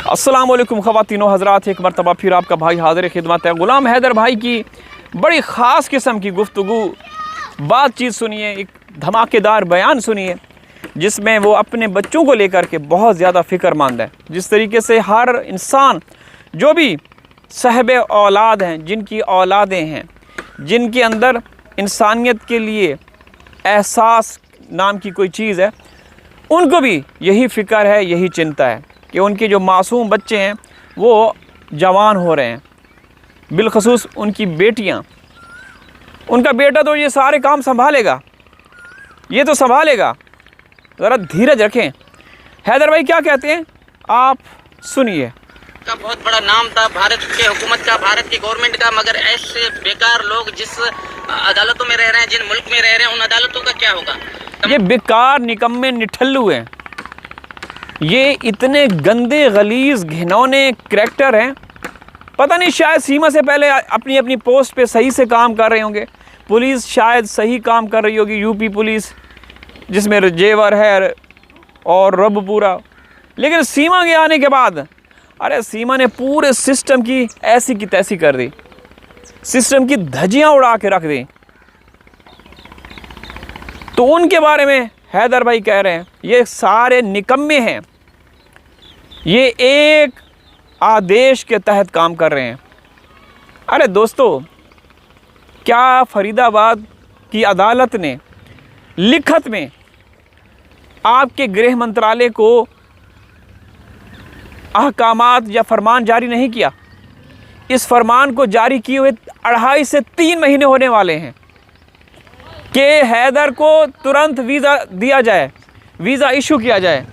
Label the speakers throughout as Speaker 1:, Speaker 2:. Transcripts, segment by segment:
Speaker 1: अस्सलाम वालेकुम ख़वातीनो हज़रात, एक मरतबा फिर आपका भाई हाज़िर खिदमत है। ग़ुलाम हैदर भाई की बड़ी ख़ास किस्म की गुफ्तगू बातचीत सुनिए, एक धमाकेदार बयान सुनिए जिसमें वो अपने बच्चों को लेकर के बहुत ज़्यादा फ़िक्रमंद है। जिस तरीके से हर इंसान जो भी साहिब औलाद हैं, जिनकी औलादें हैं, जिनके अंदर इंसानियत के लिए एहसास नाम की कोई चीज़ है, उनको भी यही फ़िक्र है, यही चिंता है कि उनके जो मासूम बच्चे हैं वो जवान हो रहे हैं। बिलखसूस उनकी बेटियां, उनका बेटा तो ये सारे काम संभालेगा, ये तो संभालेगा। ज़रा धीरज रखें। हैदर भाई क्या कहते हैं, आप सुनिए।
Speaker 2: का बहुत बड़ा नाम था भारत के हुकूमत का, भारत की गवर्नमेंट का, मगर ऐसे बेकार लोग जिस अदालतों में रह रहे हैं, जिन मुल्क में रह रहे हैं, उन अदालतों का क्या होगा?
Speaker 1: ये बेकार निकम्मे निठल्लू हैं, ये इतने गंदे गलीज घिनौने करैक्टर हैं। पता नहीं, शायद सीमा से पहले अपनी अपनी पोस्ट पे सही से काम कर रहे होंगे। पुलिस शायद सही काम कर रही होगी, यूपी पुलिस जिसमें जेवर है और रब पूरा। लेकिन सीमा के आने के बाद अरे सीमा ने पूरे सिस्टम की ऐसी की तैसी कर दी, सिस्टम की धज्जियां उड़ा के रख दी। तो उनके बारे में हैदर भाई कह रहे हैं ये सारे निकम्मे हैं, ये एक आदेश के तहत काम कर रहे हैं। अरे दोस्तों, क्या फरीदाबाद की अदालत ने लिखत में आपके गृह मंत्रालय को अहकामात या फरमान जारी नहीं किया? इस फरमान को जारी किए हुए 2.5 से 3 महीने होने वाले हैं कि हैदर को तुरंत वीज़ा दिया जाए, वीज़ा इशू किया जाए।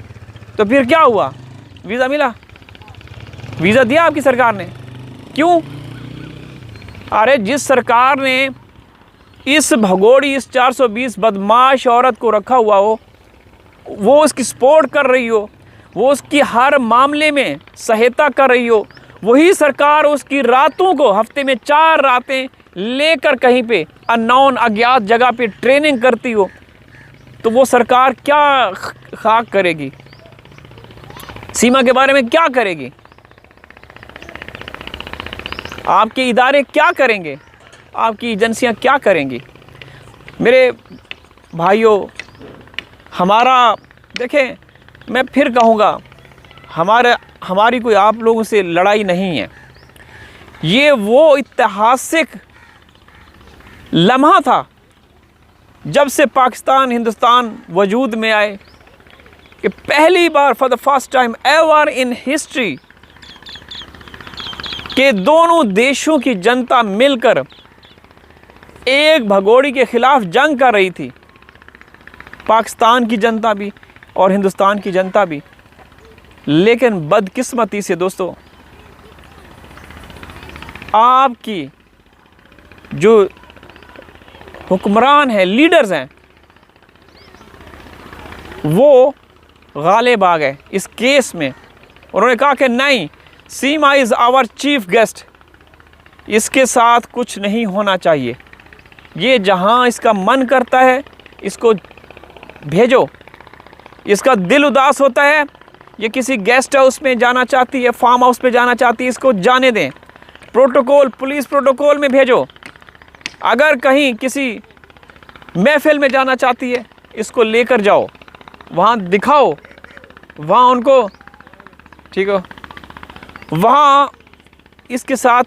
Speaker 1: तो फिर क्या हुआ? वीज़ा मिला, वीज़ा दिया आपकी सरकार ने। क्यों? अरे जिस सरकार ने इस भगोड़ी, इस 420 बदमाश औरत को रखा हुआ हो, वो उसकी सपोर्ट कर रही हो, वो उसकी हर मामले में सहायता कर रही हो, वही सरकार उसकी रातों को, हफ्ते में 4 रातें लेकर कहीं पे अननोन अज्ञात जगह पे ट्रेनिंग करती हो, तो वो सरकार क्या खाक करेगी? सीमा के बारे में क्या करेगी? आपके इदारे क्या करेंगे? आपकी एजेंसियां क्या करेंगी? मेरे भाइयों, देखें, मैं फिर कहूँगा, हमारी कोई आप लोगों से लड़ाई नहीं है। ये वो ऐतिहासिक लम्हा था जब से पाकिस्तान हिंदुस्तान वजूद में आए कि पहली बार for the first time ever in history के दोनों देशों की जनता मिलकर एक भगोड़ी के खिलाफ जंग कर रही थी, पाकिस्तान की जनता भी और हिंदुस्तान की जनता भी। लेकिन बदकिस्मती से दोस्तों, आपकी जो हुक्मरान हैं, लीडर्स हैं, वो गालिब आ गए इस केस में। उन्होंने कहा कि नहीं, सीमा इज़ आवर चीफ गेस्ट, इसके साथ कुछ नहीं होना चाहिए, ये जहां इसका मन करता है इसको भेजो, इसका दिल उदास होता है, ये किसी गेस्ट हाउस में जाना चाहती है, फार्म हाउस पे जाना चाहती है, इसको जाने दें, प्रोटोकॉल, पुलिस प्रोटोकॉल में भेजो। अगर कहीं किसी महफिल में जाना चाहती है, इसको लेकर जाओ, वहाँ दिखाओ, वहाँ उनको, ठीक हो, वहाँ इसके साथ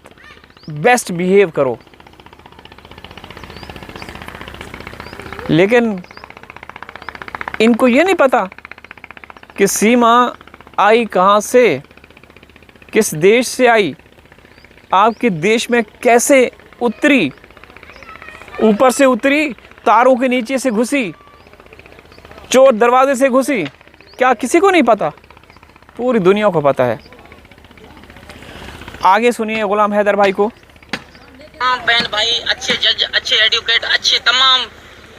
Speaker 1: बेस्ट बिहेव करो। लेकिन इनको ये नहीं पता कि सीमा आई कहाँ से, किस देश से आई, आपके देश में कैसे उतरी, ऊपर से उतरी, तारों के नीचे से घुसी, चोर दरवाजे से घुसी। क्या किसी को नहीं पता? पूरी दुनिया को पता है। आगे सुनिए ग़ुलाम हैदर भाई को।
Speaker 2: हाँ बहन भाई, अच्छे जज, अच्छे एडवोकेट, अच्छे तमाम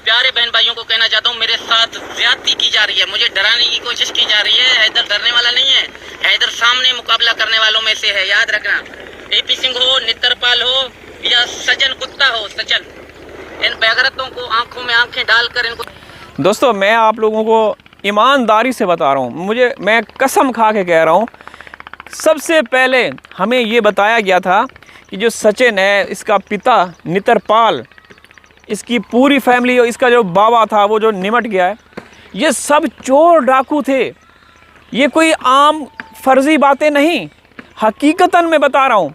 Speaker 2: प्यारे बहन भाइयों को कहना चाहता हूँ, मेरे साथ ज्यादती की जा रही है, मुझे डराने की कोशिश की जा रही है। हैदर डरने वाला नहीं है, हैदर सामने मुकाबला करने वालों में से है, याद रखना। AP सिंह हो, नित्रपाल हो या सजन कुत्ता हो, सजन, इन बेगरतों को आंखों में आंखें डालकर इनको।
Speaker 1: दोस्तों, मैं आप लोगों को ईमानदारी से बता रहा हूँ, मैं कसम खा के कह रहा हूँ, सबसे पहले हमें ये बताया गया था कि जो सचिन है, इसका पिता नितरपाल, इसकी पूरी फैमिली और इसका जो बाबा था वो जो निमट गया है, ये सब चोर डाकू थे। ये कोई आम फर्जी बातें नहीं, हकीकतन मैं बता रहा हूँ।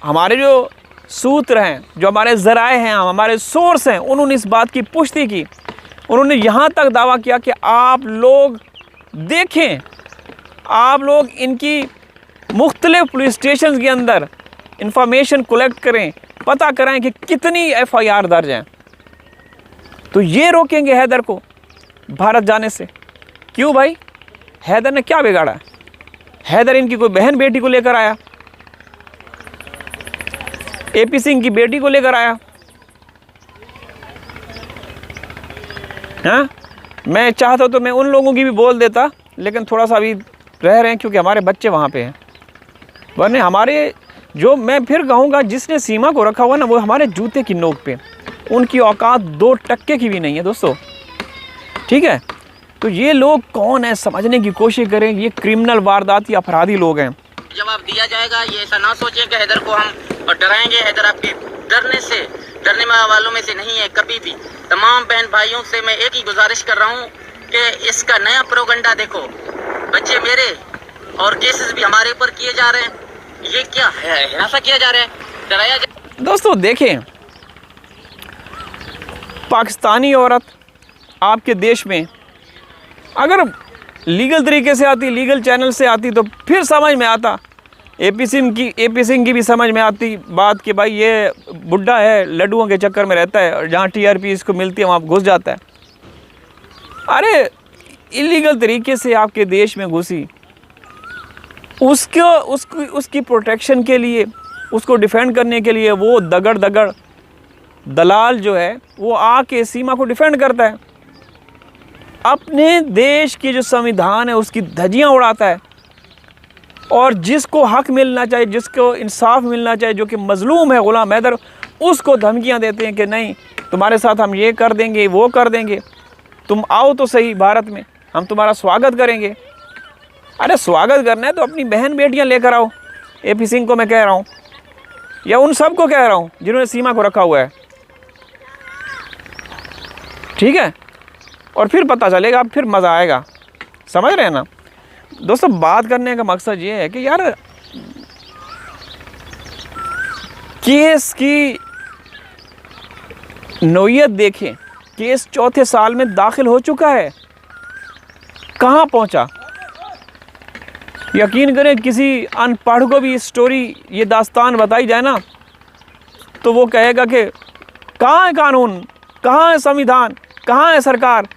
Speaker 1: हमारे जो सूत्र हैं, जो हमारे ज़राए हैं, हमारे सोर्स हैं, उन्होंने इस बात की पुष्टि की। उन्होंने यहाँ तक दावा किया कि आप लोग देखें, आप लोग इनकी मुख्तलिफ पुलिस स्टेशन के अंदर इंफॉर्मेशन कलेक्ट करें, पता करें कि कितनी FIR दर्ज हैं। तो ये रोकेंगे हैदर को भारत जाने से। क्यों भाई? हैदर ने क्या बिगाड़ा है? हैदर इनकी कोई बहन बेटी को लेकर आया, AP सिंह की बेटी को लेकर आया। हाँ, मैं चाहता तो मैं उन लोगों की भी बोल देता, लेकिन थोड़ा सा अभी रह रहे हैं क्योंकि हमारे बच्चे वहाँ पे हैं। वरना हमारे, जो मैं फिर कहूँगा, जिसने सीमा को रखा हुआ ना, वो हमारे जूते की नोक पे, उनकी औकात 2% की भी नहीं है दोस्तों। ठीक है, तो ये लोग कौन है समझने की कोशिश करें। ये क्रिमिनल वारदाती अपराधी लोग हैं।
Speaker 2: जवाब दिया जाएगा। ये ऐसा ना सोचें कि हैदर को हम डराएंगे। हैदर आपके डरने वालों में से नहीं है कभी भी। तमाम बहन भाइयों से मैं एक ही गुजारिश कर रहा हूँ कि इसका नया प्रोगंडा देखो। बच्चे मेरे और केसेस भी हमारे ऊपर किए जा रहे हैं। ये क्या है? ऐसा किया जा रहा है, डराया जा।
Speaker 1: दोस्तों देखें, पाकिस्तानी औरत आपके देश में अगर लीगल तरीके से आती, लीगल चैनल से आती, तो फिर समझ में आता। AP सिंह की भी समझ में आती बात कि भाई ये बुढ़ा है, लड्डुओं के चक्कर में रहता है और जहाँ TRP इसको मिलती है वहाँ घुस जाता है। अरे इलीगल तरीके से आपके देश में घुसी, उसकी प्रोटेक्शन के लिए, उसको डिफेंड करने के लिए वो दगड़ दलाल जो है वो आके सीमा को डिफेंड करता है। अपने देश की जो संविधान है उसकी धज्जियां उड़ाता है, और जिसको हक मिलना चाहिए, जिसको इंसाफ मिलना चाहिए, जो कि मजलूम है, गुलाम हैदर, उसको धमकियां देते हैं कि नहीं तुम्हारे साथ हम ये कर देंगे, वो कर देंगे, तुम आओ तो सही भारत में, हम तुम्हारा स्वागत करेंगे। अरे स्वागत करना है तो अपनी बहन बेटियां लेकर आओ। AP सिंह को मैं कह रहा हूँ, या उन सब को कह रहा हूँ जिन्होंने सीमा को रखा हुआ है। ठीक है, और फिर पता चलेगा, फिर मज़ा आएगा। समझ रहे हैं ना दोस्तों? बात करने का मकसद ये है कि यार केस की नौयत देखें। केस 4थे साल में दाखिल हो चुका है, कहाँ पहुँचा? यकीन करें, किसी अनपढ़ को भी स्टोरी, ये दास्तान बताई जाए ना, तो वो कहेगा कि कहाँ है कानून, कहाँ है संविधान, कहाँ है सरकार।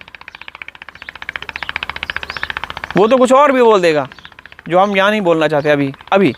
Speaker 1: वो तो कुछ और भी बोल देगा जो हम यहाँ नहीं बोलना चाहते अभी।